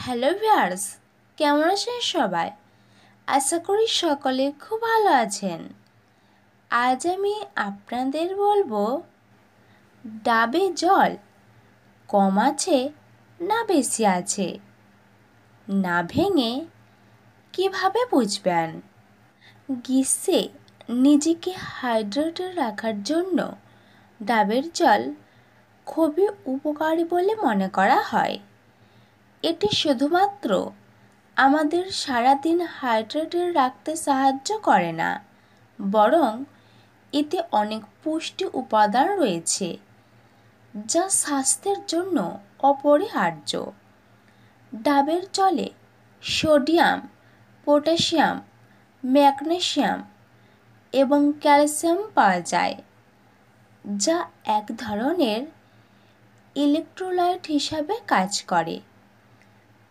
Hello viewers, কেমন আছেন সবাই? আশা করি সকলে খুব ভালো আছেন। আজ আমি আপনাদের বলবো ডাবে জল কম আছে না বেশি আছে, না ভেঙে কিভাবে বুঝবেন। গ্রীষ্মে নিজেকে হাইড্রেটেড রাখার জন্য ডাবের জল খুবই উপকারী বলে মনে করা হয়। এটি শুধুমাত্র আমাদের সারাদিন হাইড্রেটেড রাখতে সাহায্য করে না, বরং এতে অনেক পুষ্টি উপাদান রয়েছে যা স্বাস্থ্যের জন্য অপরিহার্য। ডাবের জলে সোডিয়াম, পটাশিয়াম, ম্যাগনেসিয়াম এবং ক্যালসিয়াম পাওয়া যায়, যা এক ধরনের ইলেকট্রোলাইট হিসাবে কাজ করে।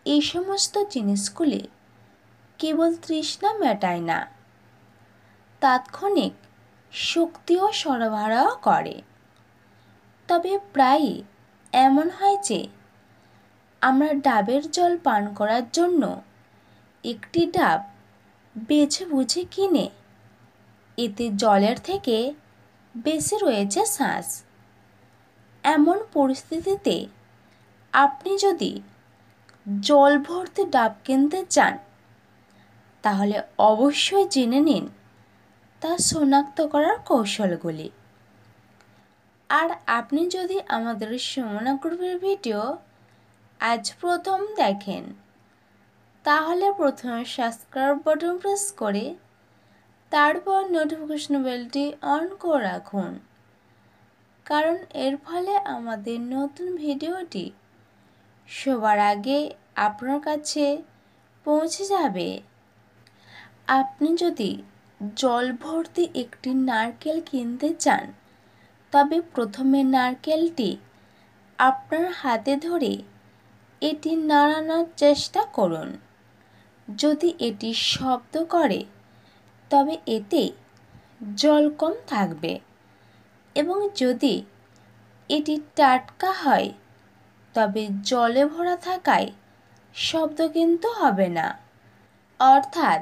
এই সমস্ত জিনিসগুলি কেবল তৃষ্ণা মেটায় না, তাৎক্ষণিক শক্তিও সরবরাহ করে। তবে প্রায়ই এমন হয় যে আমরা ডাবের জল পান করার জন্য একটি ডাব বেছে বুঝে কিনে এতে জলের থেকে বেশি রয়েছে শাঁস। এমন পরিস্থিতিতে আপনি যদি জল ভর্তি ডাব কিনতে চান, তাহলে অবশ্যই জেনে নিন তা শনাক্ত করার কৌশলগুলি। আর আপনি যদি আমাদের সুমনা গ্রুপের ভিডিও আজ প্রথম দেখেন, তাহলে প্রথমে সাবস্ক্রাইব বাটন প্রেস করে তারপর নোটিফিকেশন বেলটি অন করে রাখুন, কারণ এর ফলে আমাদের নতুন ভিডিওটি সবার আগে আপনার কাছে পৌঁছে যাবে। আপনি যদি জল ভর্তি একটি নারকেল কিনতে চান, তবে প্রথমে নারকেলটি আপনার হাতে ধরে এটি নাড়ানোর চেষ্টা করুন। যদি এটি শব্দ করে, তবে এতে জল কম থাকবে, এবং যদি এটি টাটকা হয়, তবে জলে ভরা থাকায় শব্দ কিন্তু হবে না, অর্থাৎ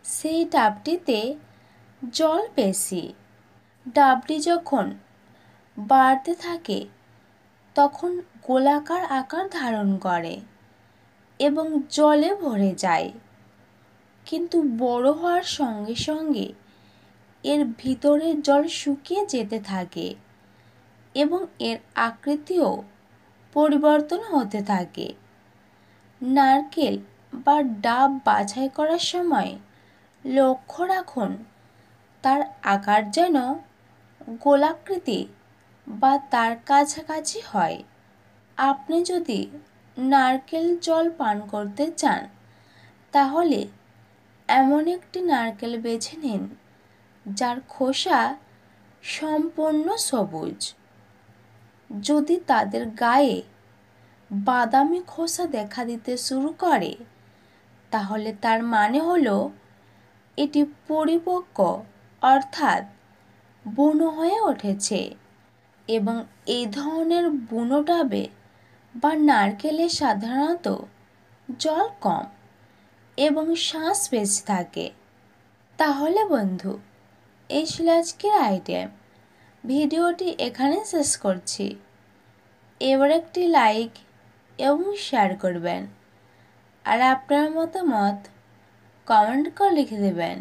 সেই ডাবটিতে জল বেশি। ডাবটি যখন বাড়তে থাকে তখন গোলাকার আকার ধারণ করে এবং জলে ভরে যায়, কিন্তু বড় হওয়ার সঙ্গে সঙ্গে এর ভিতরের জল শুকিয়ে যেতে থাকে এবং এর আকৃতিও পরিবর্তন হতে থাকে। নারকেল বা ডাব বাছাই করার সময় লক্ষ্য রাখুন তার আকার যেন গোলাকৃতি বা তার কাছাকাছি হয়। আপনি যদি নারকেল জল পান করতে চান, তাহলে এমন একটি নারকেল বেছে নিন যার খোসা সম্পূর্ণ সবুজ। যদি তাদের গায়ে বাদামি খোসা দেখা দিতে শুরু করে, তাহলে তার মানে হলো এটি পরিপক্ক, অর্থাৎ বুনো হয়ে উঠেছে। এবং এই ধরনের বুনো ডাবে বা নারকেলে সাধারণত জল কম এবং শাঁস বেশি থাকে। তাহলে বন্ধু, এই ছিল আজকের আইটেম। ভিডিওটি এখানে শেষ করছি। এবার একটি লাইক এবং শেয়ার করবেন, আর আপনার মতামত কমেন্ট করে লিখে দেবেন।